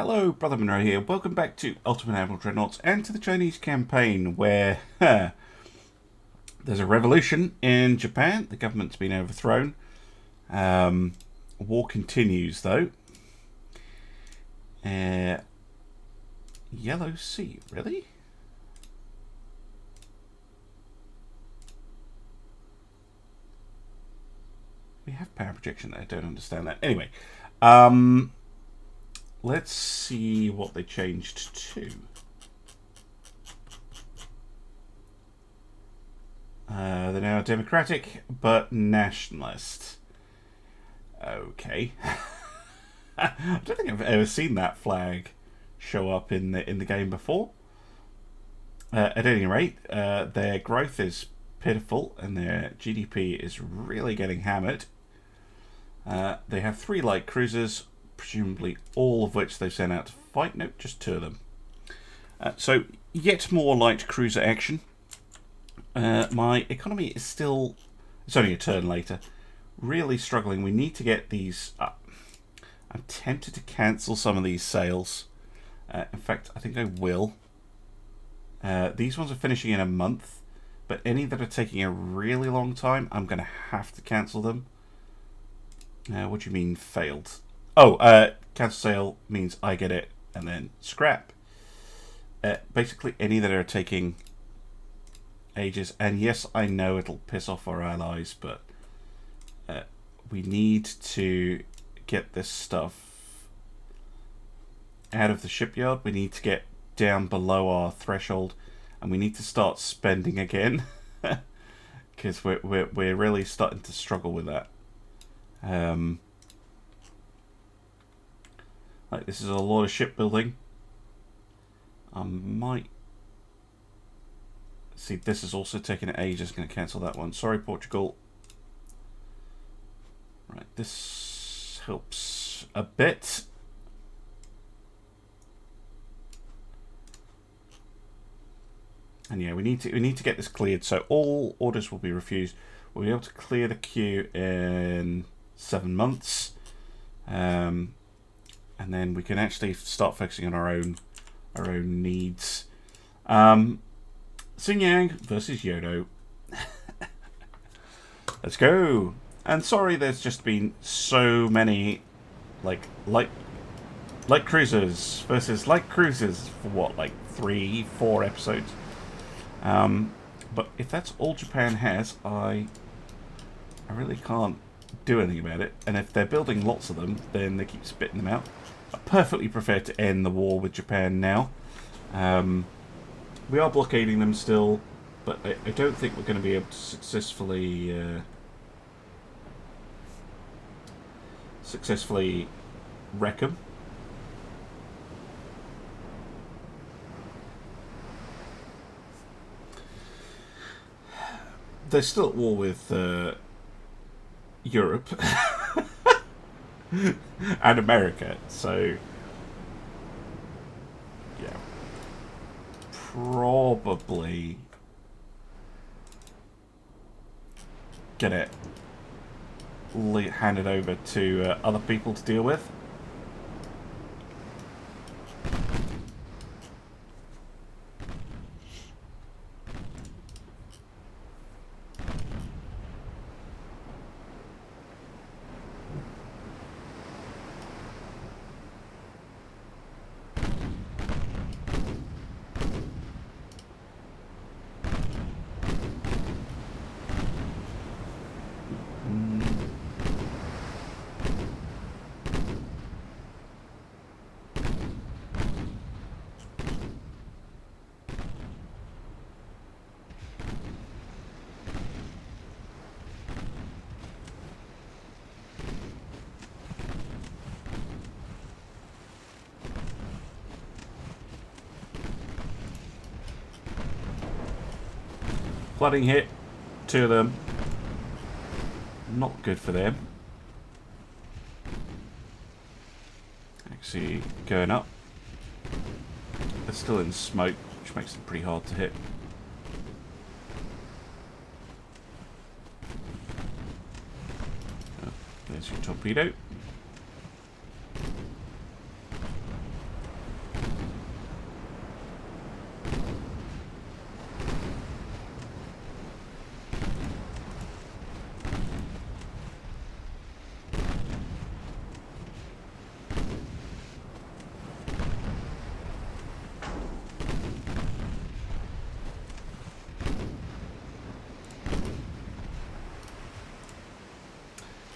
Hello, Brother Monroe here. Welcome back to Ultimate Admiral Dreadnoughts and to the Chinese campaign where there's a revolution in Japan. The government's been overthrown. War continues though. Yellow Sea, really? We have power projection there. I don't understand that. Anyway, let's see what they changed to. They're now democratic, but nationalist. Okay. I don't think I've ever seen that flag show up in the game before. At any rate, their growth is pitiful, and their GDP is really getting hammered. They have 3 light cruisers, presumably all of which they've sent out to fight. Nope, just 2 of them. So, yet more light cruiser action. My economy is still, it's only a turn later, really struggling. We need to get these up. I'm tempted to cancel some of these sales. In fact, I think I will. These ones are finishing in a month, but any that are taking a really long time, I'm going to have to cancel them. What do you mean failed? Oh, cancel sale means I get it and then scrap. Basically, any that are taking ages. And yes, I know it'll piss off our allies, but we need to get this stuff out of the shipyard. We need to get down below our threshold, and we need to start spending again because we're really starting to struggle with that. Like, this is a lot of shipbuilding. I might see, this is also taking ages. Going to cancel that one. Sorry, Portugal. Right, this helps a bit. And yeah, we need to get this cleared. So all orders will be refused. We'll be able to clear the queue in 7 months, and then we can actually start focusing on our own needs. Xing Yang versus Yodo. Let's go. And sorry, there's just been so many like light cruisers versus light cruisers for what, like 3-4 episodes. But if that's all Japan has, I really can't do anything about it. And if they're building lots of them, then they keep spitting them out. I perfectly prefer to end the war with Japan now. We are blockading them still, but I don't think we're going to be able to successfully wreck them. They're still at war with Europe and America, so yeah, probably get it handed over to other people to deal with. Flooding hit, 2 of them. Not good for them. Actually, going up. They're still in smoke, which makes them pretty hard to hit. There's your torpedo.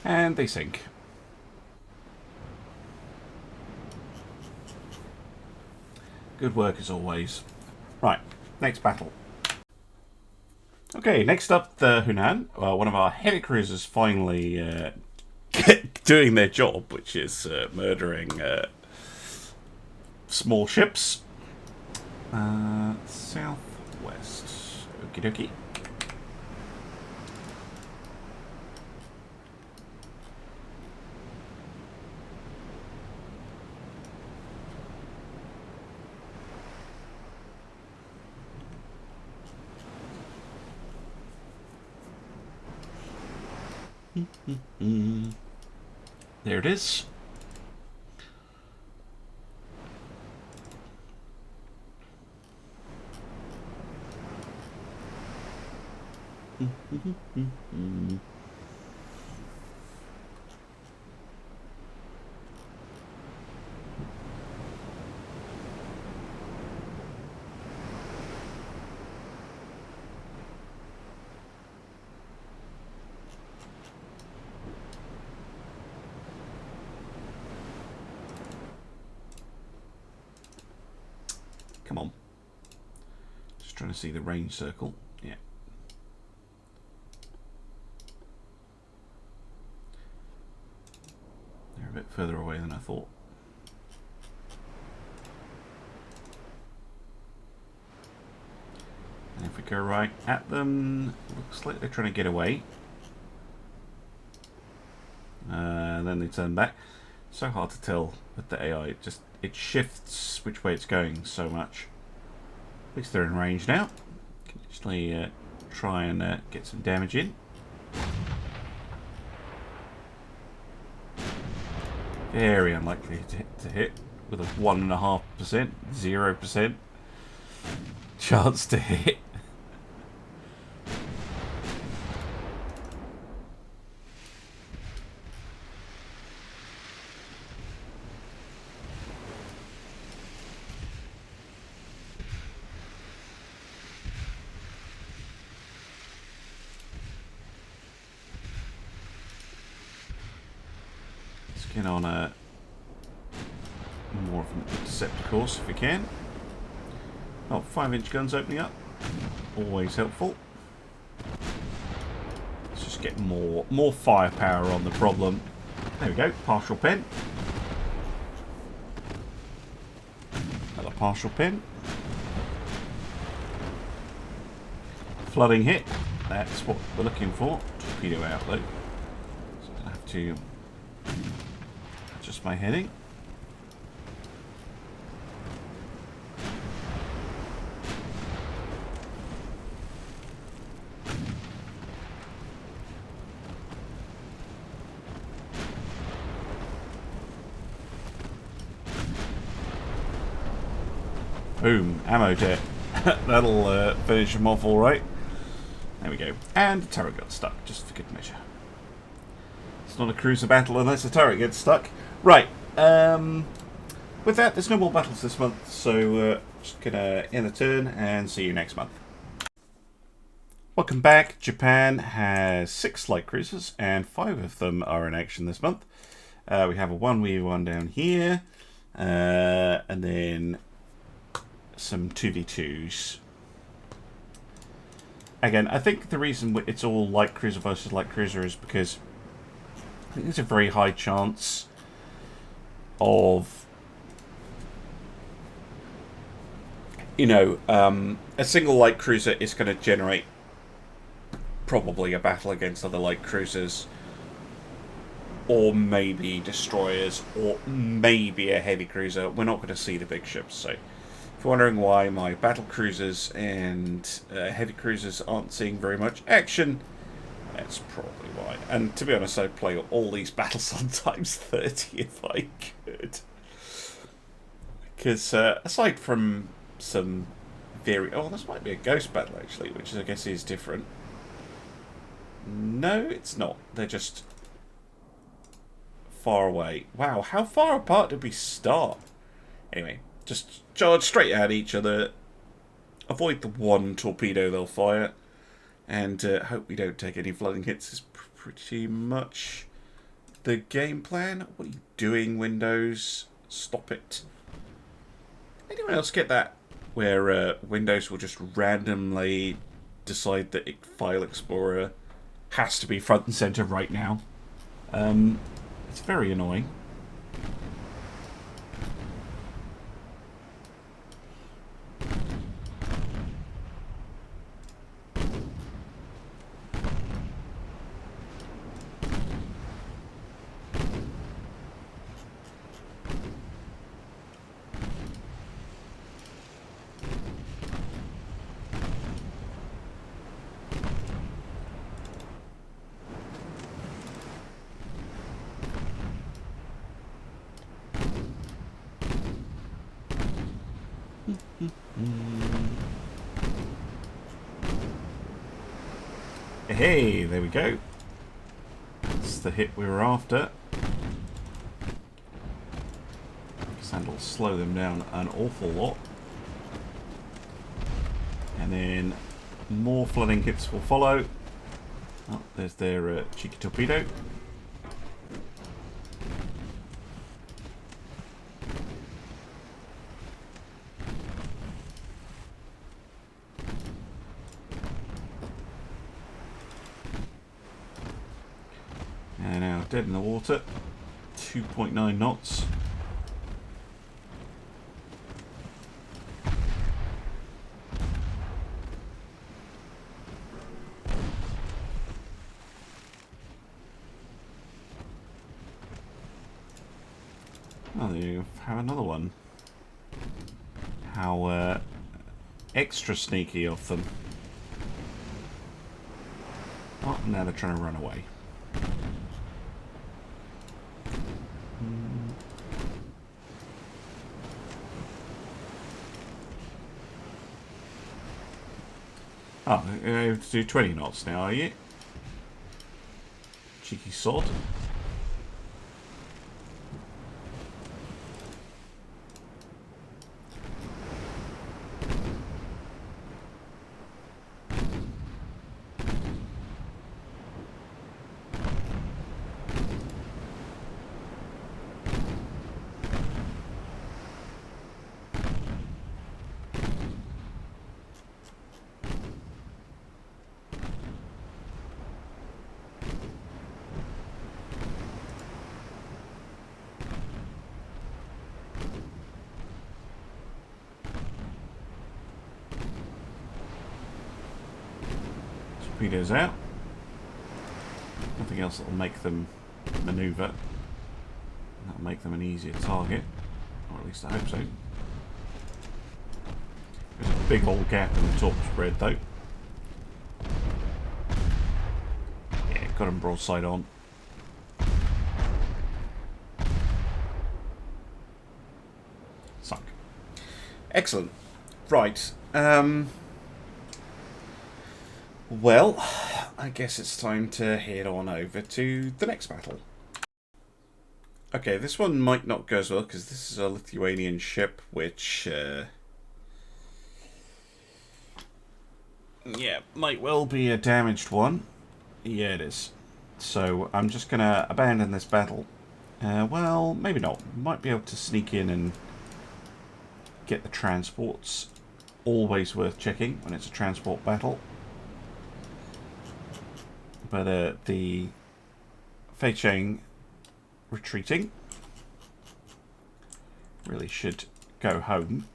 And they sink. Good work as always. Right, next battle. Okay, next up the Hunan. One of our heavy cruisers finally doing their job, which is murdering small ships. Southwest. Okie dokie. There it is. Come on. Just trying to see the range circle. Yeah. They're a bit further away than I thought. And if we go right at them, looks like they're trying to get away. And then they turn back. So hard to tell with the AI. It shifts which way it's going so much. At least they're in range now. Can actually try and get some damage in. Very unlikely to hit with a 1.5%, 0% chance to hit. Get on a more of an intercept course if we can. Oh, 5-inch guns opening up. Always helpful. Let's just get more firepower on the problem. There we go, partial pen. Another partial pen. Flooding hit. That's what we're looking for. Torpedo outlet. So I'm going to have to adjust my heading. Boom, ammo jet. That'll finish them off all right. There we go. And the turret got stuck, just for good measure. It's not a cruiser battle unless the turret gets stuck. Right. With that, there's no more battles this month, so just gonna end the turn and see you next month. Welcome back. Japan has 6 light cruisers, and 5 of them are in action this month. We have a 1v1 down here, and then some 2v2s. Again, I think the reason it's all light cruiser versus light cruiser is because I think there's a very high chance of, you know, a single light cruiser is going to generate probably a battle against other light cruisers, or maybe destroyers, or maybe a heavy cruiser. We're not going to see the big ships. So if you're wondering why my battle cruisers and heavy cruisers aren't seeing very much action, that's probably why. And to be honest, I'd play all these battles on times 30 if I could. Because aside from some oh, this might be a ghost battle actually, which I guess is different. No, it's not. They're just far away. Wow, how far apart did we start? Anyway, just charge straight at each other. Avoid the one torpedo they'll fire. And hope we don't take any flooding hits is pretty much the game plan. What are you doing, Windows? Stop it. Anyone else get that? Where Windows will just randomly decide that File Explorer has to be front and center right now. It's very annoying. Hey, there we go. That's the hit we were after. And will slow them down an awful lot. And then more flooding hits will follow. Oh, there's their cheeky torpedo. And now dead in the water. 2.9 knots. Oh, there you have another one. How extra sneaky of them. Oh, now they're trying to run away. Oh, you have to do 20 knots now, are you? Cheeky sod. Torpedoes out. Nothing else that will make them manoeuvre. That'll make them an easier target. Or at least I hope so. There's a big old gap in the top spread though. Yeah, got them broadside on. Sunk. Excellent. Right. Well, I guess it's time to head on over to the next battle. Okay, this one might not go as well because this is a Lithuanian ship, which yeah, might well be a damaged one. Yeah, it is. So I'm just going to abandon this battle. Well, maybe not. Might be able to sneak in and get the transports. Always worth checking when it's a transport battle. But the Feicheng retreating really should go home.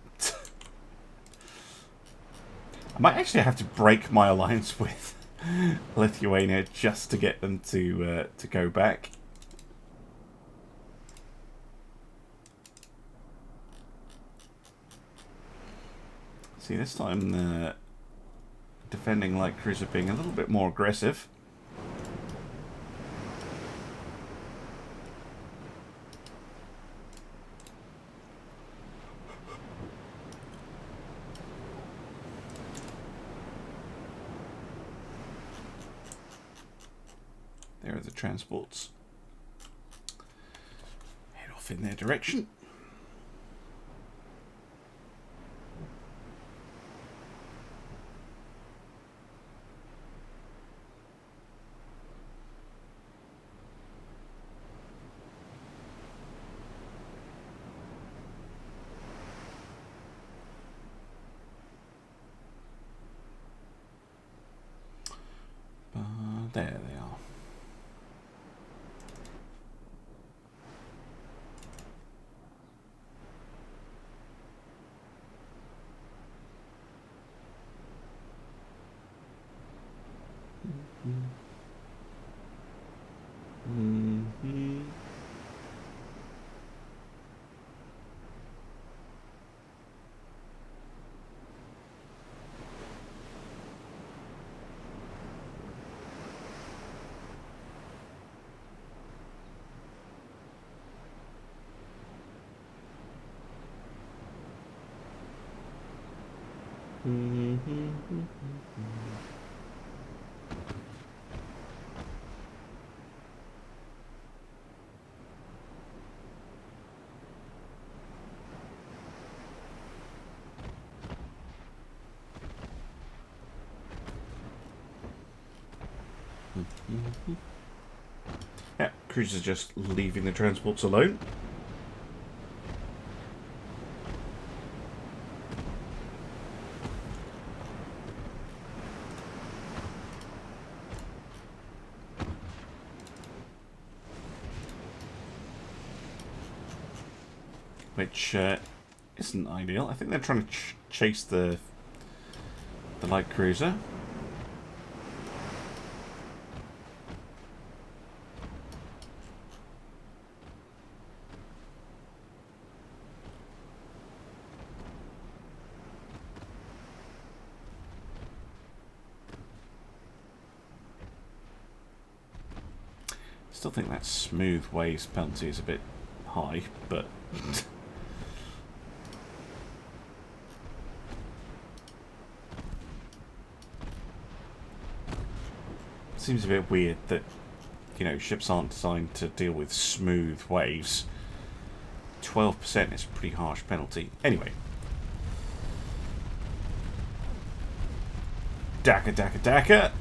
I might actually have to break my alliance with Lithuania just to get them to go back. See, this time defending light cruiser being a little bit more aggressive. There are the transports. Head off in their direction. There they are. Yeah, cruisers just leaving the transports alone. Which isn't ideal. I think they're trying to chase the light cruiser. Still think that smooth waves penalty is a bit high, but seems a bit weird that, you know, ships aren't designed to deal with smooth waves. 12% is a pretty harsh penalty. Anyway. Dakka, dakka, dakka.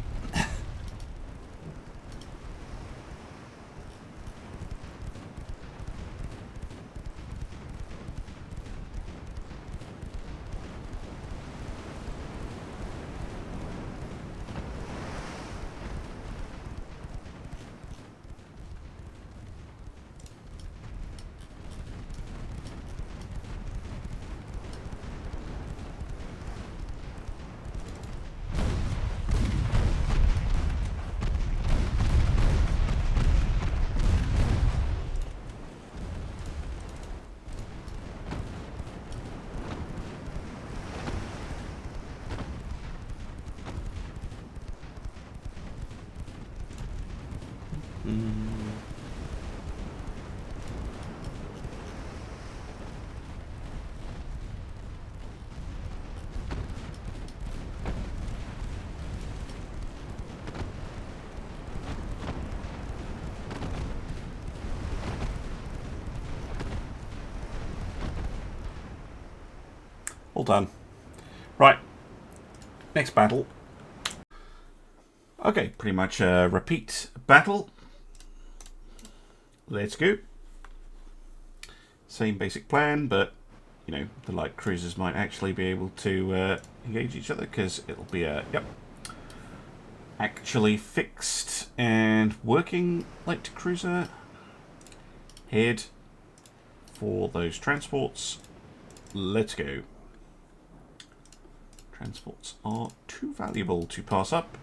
All done. Right. Next battle. Okay, pretty much a repeat battle. Let's go. Same basic plan, but, you know, the light cruisers might actually be able to engage each other, because it'll be a, yep, actually fixed and working light cruiser. Head for those transports. Let's go. Transports are too valuable to pass up.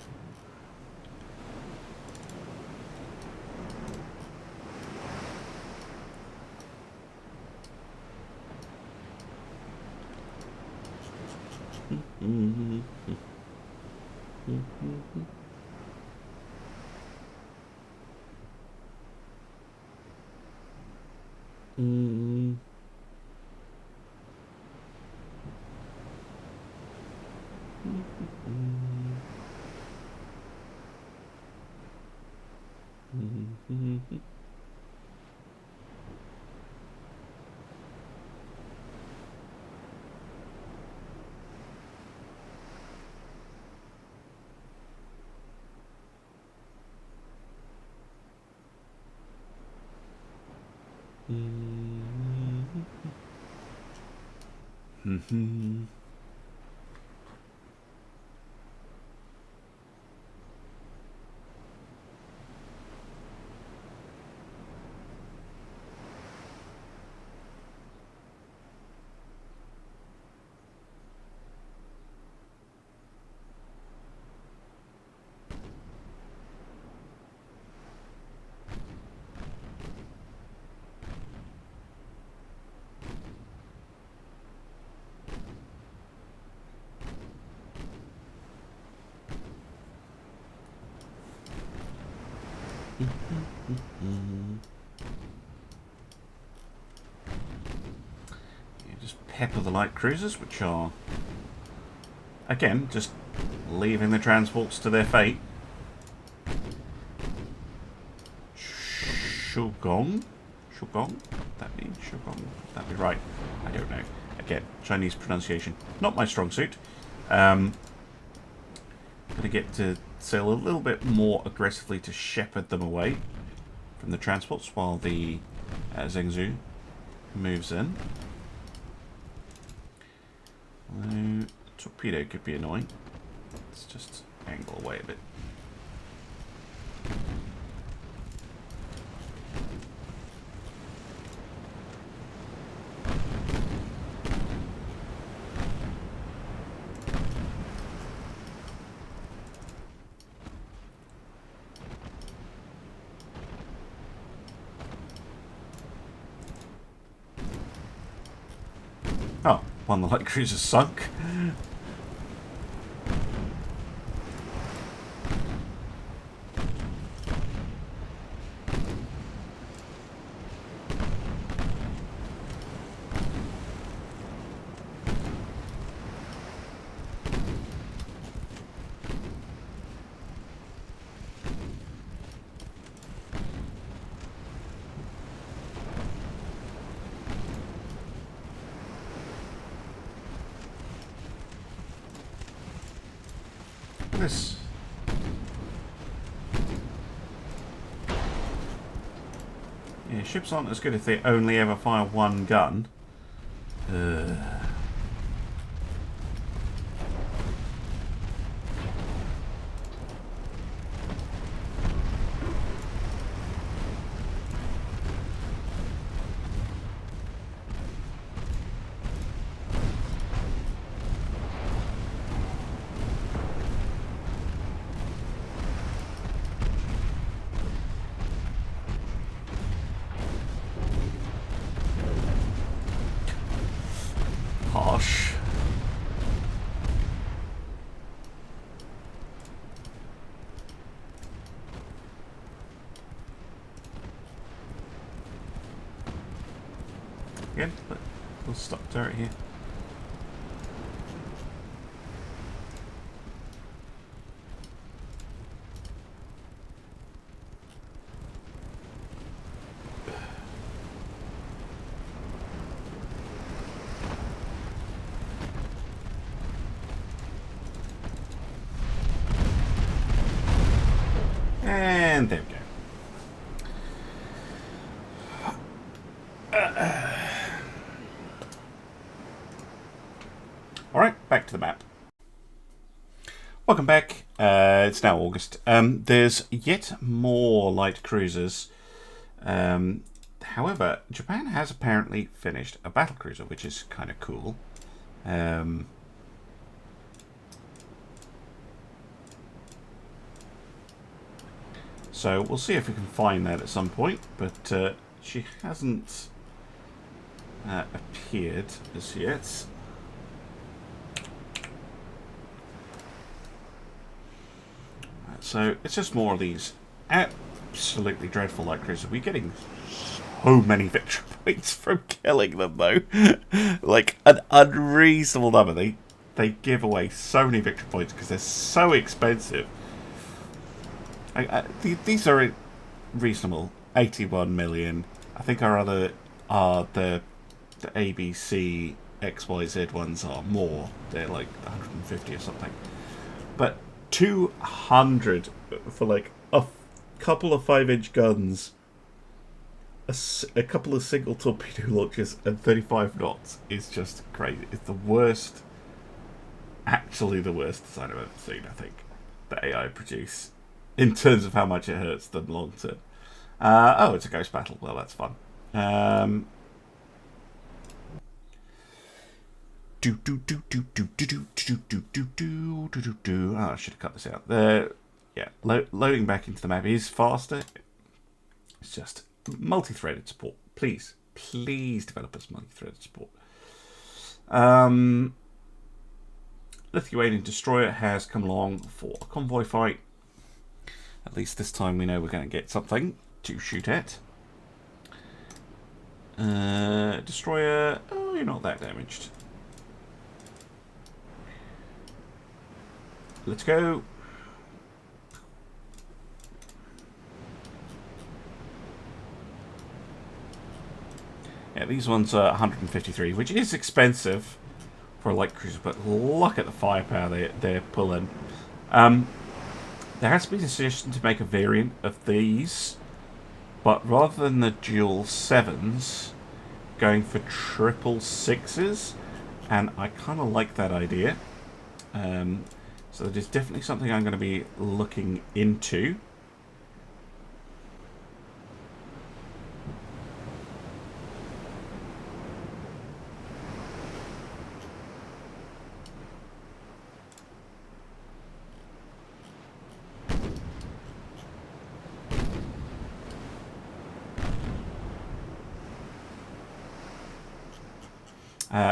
You just pepper the light cruisers, which are, again, just leaving the transports to their fate. Shugong? Shugong? That means Shugong. That'd be right. I don't know. Again, Chinese pronunciation. Not my strong suit. Gonna get to sail a little bit more aggressively to shepherd them away from the transports while the Zhengzhou moves in. Torpedo could be annoying. Let's just angle away a bit. Oh, one of the light cruisers sunk. This. Yeah, ships aren't as good if they only ever fire one gun. Harsh. Again, but we'll stop turret here. And there we go. Alright, back to the map. Welcome back. It's now August. There's yet more light cruisers. However, Japan has apparently finished a battle cruiser, which is kind of cool. So we'll see if we can find that at some point, but she hasn't appeared as yet. So it's just more of these absolutely dreadful light cruisers. We're getting so many victory points from killing them, though. Like an unreasonable number. They give away so many victory points because they're so expensive. These are reasonable. 81 million. I think our other are the ABC XYZ ones are more. They're like 150 or something. But 200 for like a couple of 5-inch guns, a couple of single torpedo launchers, and 35 knots is just crazy. It's the worst, actually the worst design I've ever seen, I think, that AI produce. In terms of how much it hurts them long term. Oh, it's a ghost battle. Well, that's fun. Oh, I should have cut this out. Yeah, loading back into the map is faster. It's just multi-threaded support. Please, developers, multi-threaded support. Lithuanian destroyer has come along for a convoy fight. At least this time we know we're going to get something. to shoot at. Destroyer. Oh, you're not that damaged. Let's go. Yeah, these ones are 153, which is expensive for a light cruiser, but look at the firepower they're pulling. There has been a suggestion to make a variant of these, but rather than the dual 7s, going for triple 6s, and I kind of like that idea. So that is definitely something I'm going to be looking into.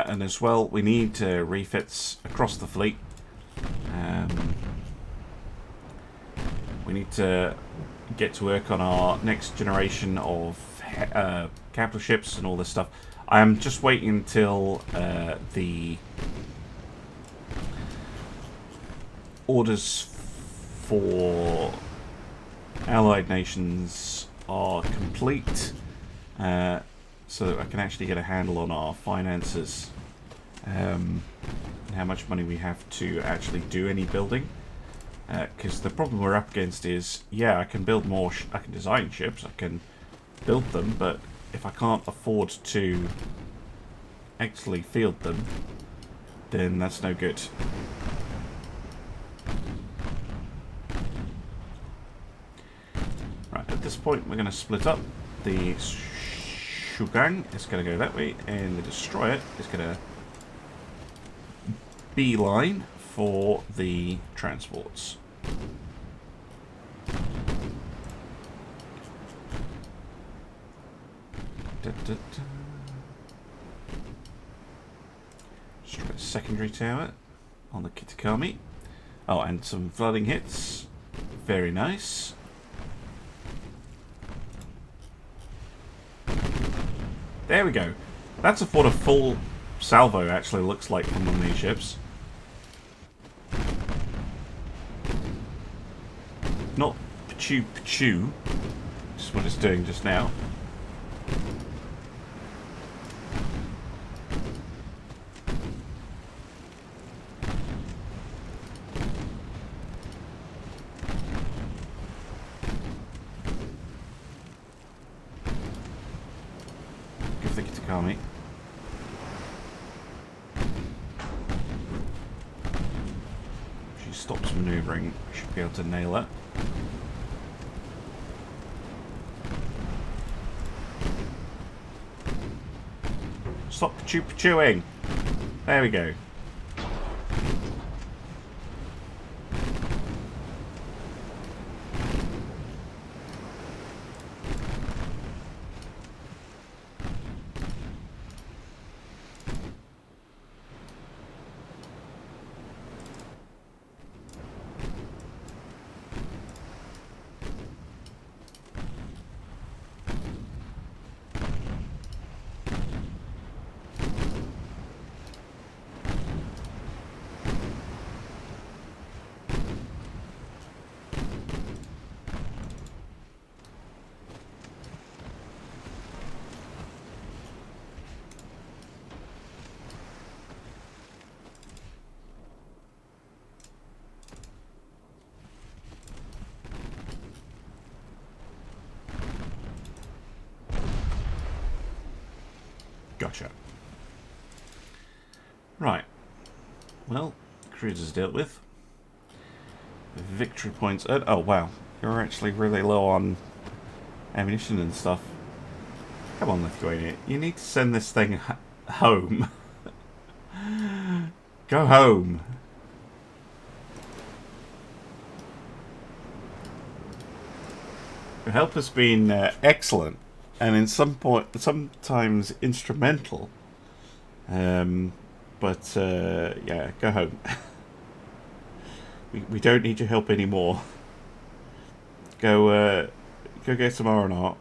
And as well, we need refits across the fleet. We need to get to work on our next generation of capital ships and all this stuff. I'm just waiting until the orders for allied nations are complete, so that I can actually get a handle on our finances and how much money we have to actually do any building. Because the problem we're up against is, yeah, I can build more, I can design ships, I can build them, but if I can't afford to actually field them, then that's no good. Right, at this point we're going to split up. The Shugang is going to go that way, and the Destroyer is going to beeline for the transports. Destroy a secondary tower on the Kitakami. Oh, and some flooding hits. Very nice. There we go. That's what a full salvo actually looks like from one of these ships. Not pachu pachu, which is what it's doing just now. Give the Kitakami. If she stops maneuvering, we should be able to nail her. Stop chewing. There we go. Gotcha. Right. Well, cruiser's dealt with. Victory points. Oh, wow. You're actually really low on ammunition and stuff. Come on, Lithuania. You need to send this thing home. Go home. Your help has been excellent. And in some point, sometimes instrumental. But yeah, go home. we don't need your help anymore. Go Go get some R and R.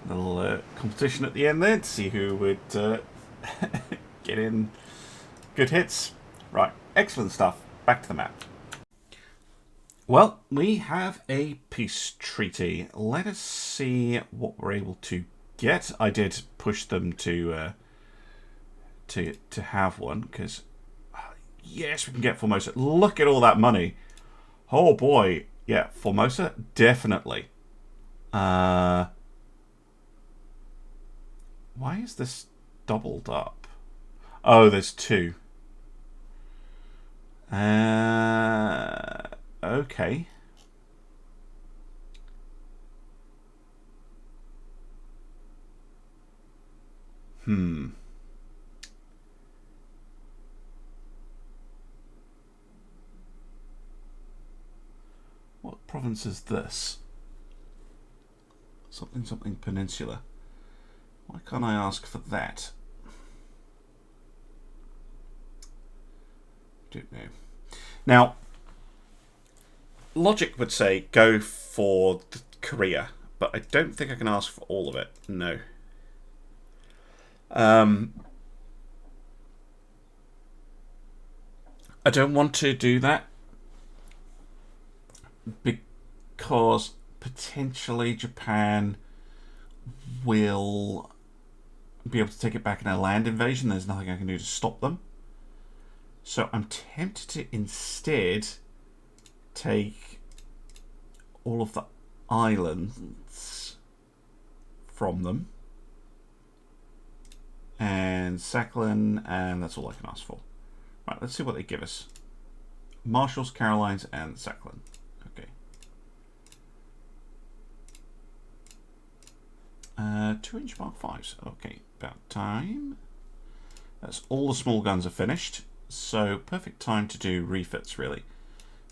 Little competition at the end there to see who would get in good hits. Right, excellent stuff. Back to the map. Well, we have a peace treaty. Let us see what we're able to get. I did push them to have one because yes, we can get Formosa. Look at all that money. Oh boy, yeah, Formosa definitely. Why is this doubled up? Oh, there's two. Okay. What province is this? Something peninsula. Why can't I ask for that? Don't know. Now, logic would say go for Korea, but I don't think I can ask for all of it. No. I don't want to do that because potentially Japan will be able to take it back in a land invasion. There's nothing I can do to stop them. So I'm tempted to instead take all of the islands from them. And Sakhalin, and that's all I can ask for. Right, let's see what they give us. Marshalls, Carolines, and Sakhalin. Okay. 2-inch Mark 5s. Okay, about time. That's all the small guns are finished. So perfect time to do refits, really.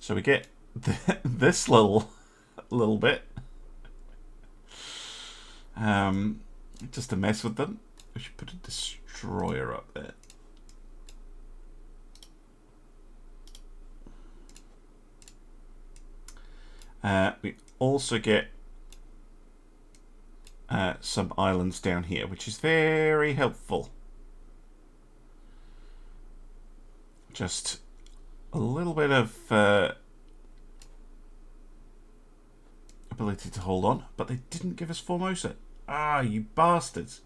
So we get this little bit. Just to mess with them. We should put a destroyer up there. We also get some islands down here, which is very helpful. Just a little bit of ability to hold on, but they didn't give us Formosa. Ah, you bastards.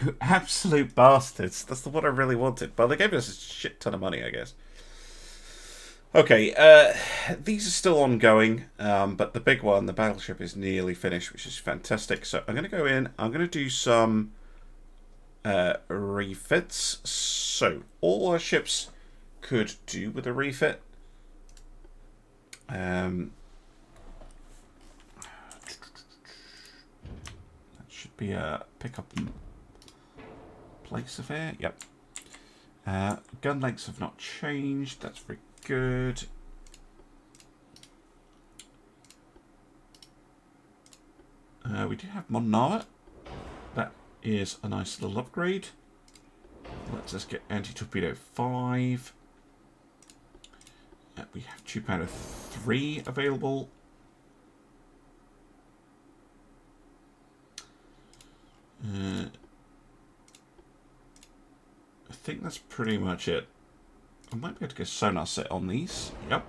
You absolute bastards. That's the one I really wanted. Well, they gave us a shit ton of money, I guess. Okay, these are still ongoing, but the big one, the battleship, is nearly finished, which is fantastic. So I'm going to go in, I'm going to do some refits. So all our ships could do with a refit. That should be a pickup place affair. Yep. Gun lengths have not changed. That's very good. We do have modern armor. That is a nice little upgrade. Let's just get anti-torpedo 5. We have tube powder 3 available. I think that's pretty much it. I might be able to get a sonar set on these. Yep.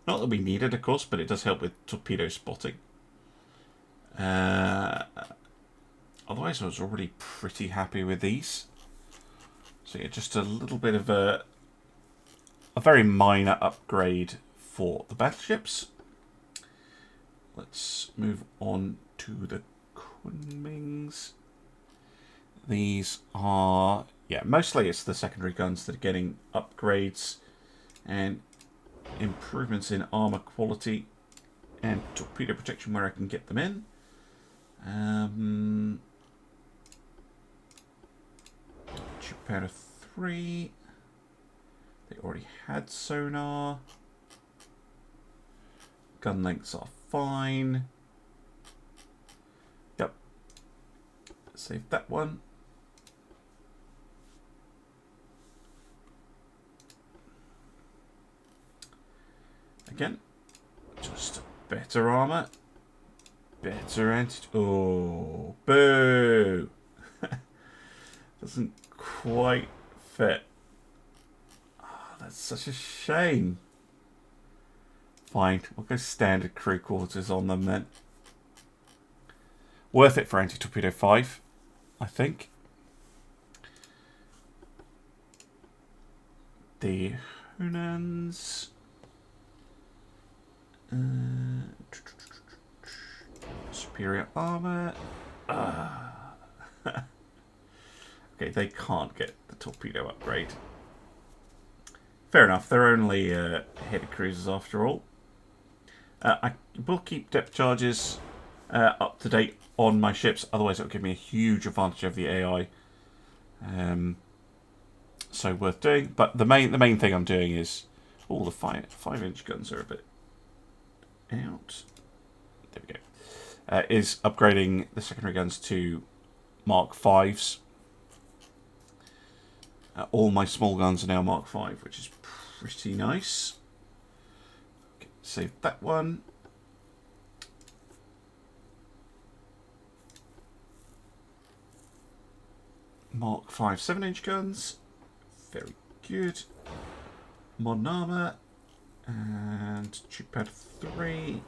Not that we need it, of course, but it does help with torpedo spotting. Otherwise, I was already pretty happy with these. So yeah, just a little bit of a very minor upgrade for the battleships. Let's move on to the Kunmings. These are, yeah, mostly it's the secondary guns that are getting upgrades and improvements in armor quality and torpedo protection where I can get them in. Tube powder 3. They already had sonar. Gun lengths are fine. Yep. Save that one. Again, just better armor. Better anti... Oh, boo! Doesn't quite fit. Oh, that's such a shame. Fine, we'll go standard crew quarters on them then. Worth it for anti-torpedo 5, I think. The Hunans... superior armor. Okay, they can't get the torpedo upgrade. Fair enough, they're only heavy cruisers after all. I will keep depth charges up to date on my ships, otherwise it'll give me a huge advantage over the AI. So worth doing. But the main thing I'm doing is all the 5-inch guns are a bit out. There we go. Is upgrading the secondary guns to Mark 5s. All my small guns are now Mark 5, which is pretty nice. Okay, save that one. Mark 5 7-inch guns. Very good. Modern armor. And tube pad 3.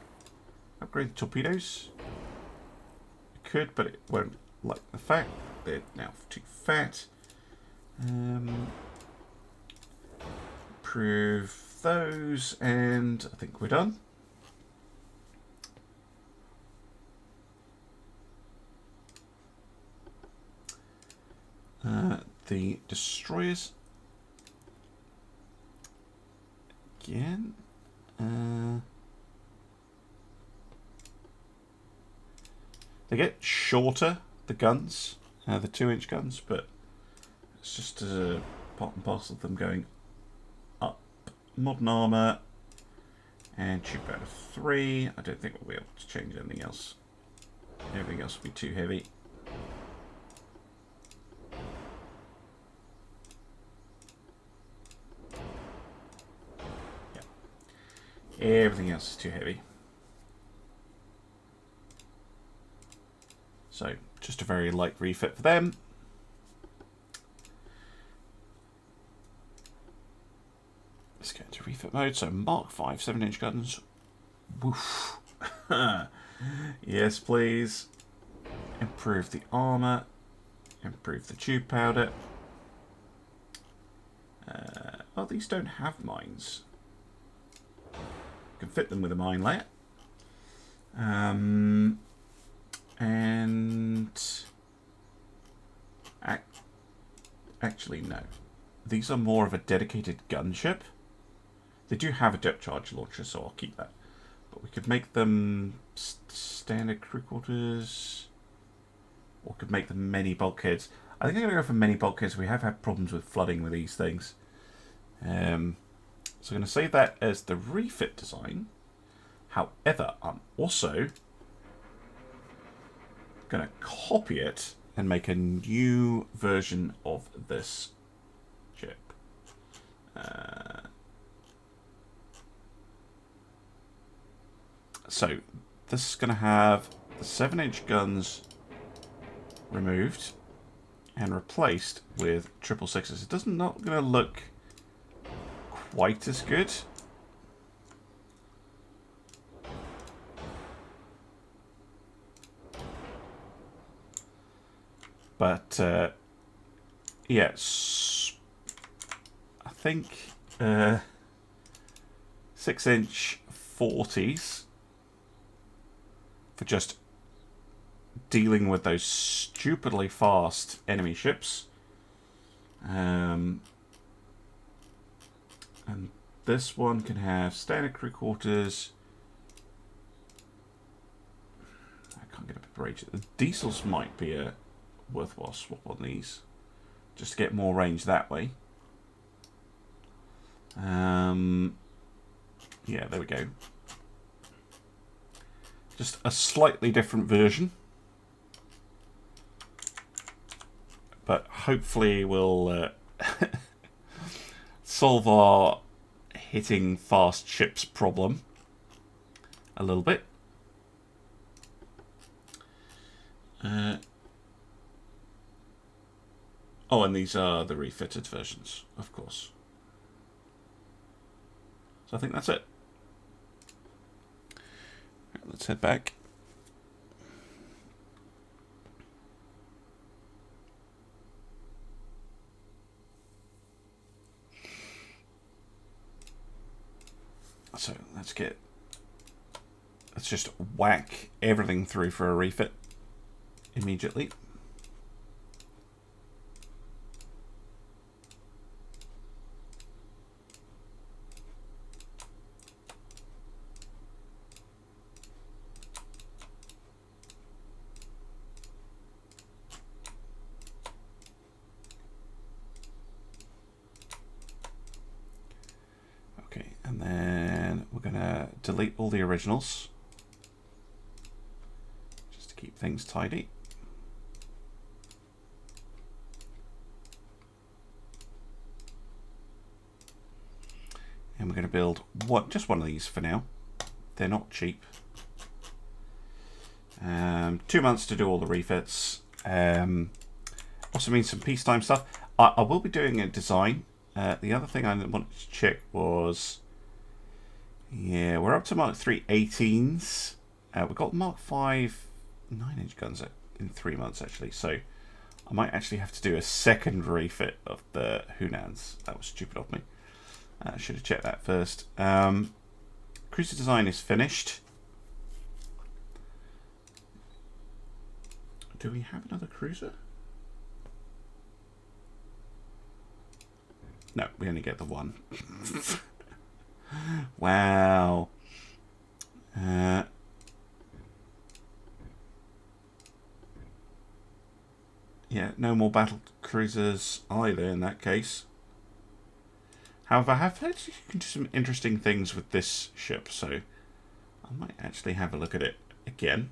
Upgrade the torpedoes. I could, but it won't like the fact they're now too fat. Improve those, and I think we're done. The destroyers. Again. They get shorter, the guns, the 2-inch guns, but it's just a part and parcel of them going up. Modern armor and tube powder 3. I don't think we'll be able to change anything else. Everything else will be too heavy. Yeah. Everything else is too heavy. So just a very light refit for them. Let's get into refit mode. So Mark 5 7-inch guns. Woof. Yes, please. Improve the armor. Improve the tube powder. Oh, these don't have mines. You can fit them with a mine layer. And Actually, no. These are more of a dedicated gunship. They do have a depth charge launcher, so I'll keep that. But we could make them standard crew quarters, or could make them many bulkheads. I think I'm going to go for many bulkheads. We have had problems with flooding with these things. So I'm going to save that as the refit design. However, I'm also going to copy it and make a new version of this ship. So this is going to have the 7-inch guns removed and replaced with 666s. It does not going to look quite as good. But yes, I think 6-inch 40s for just dealing with those stupidly fast enemy ships. And this one can have standard crew quarters. I can't get a bit of range. The diesels might be a worthwhile swap on these, just to get more range that way. Yeah, there we go. Just a slightly different version, but hopefully we'll solve our hitting fast ships problem a little bit. Oh, and these are the refitted versions, of course. So I think that's it. Right, let's head back. So let's just whack everything through for a refit immediately. Delete all the originals just to keep things tidy. And we're going to build just one of these for now. They're not cheap. 2 months to do all the refits. Also means some peacetime stuff. I will be doing a design. The other thing I wanted to check was, yeah, we're up to Mark 3 18s. We've got Mark 5 9-inch guns in 3 months, actually. So I might actually have to do a second refit of the Hunans. That was stupid of me. I should have checked that first. Cruiser design is finished. Do we have another cruiser? No, we only get the one. Wow. Yeah, no more battle cruisers either in that case. However, I have heard you can do some interesting things with this ship, so I might actually have a look at it again.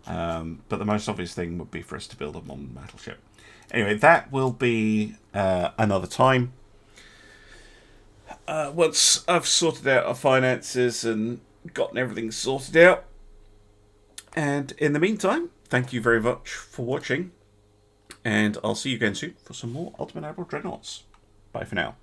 But the most obvious thing would be for us to build a modern battleship. Anyway, that will be another time. Once I've sorted out our finances and gotten everything sorted out. And in the meantime, thank you very much for watching. And I'll see you again soon for some more Ultimate Admiral Dreadnoughts. Bye for now.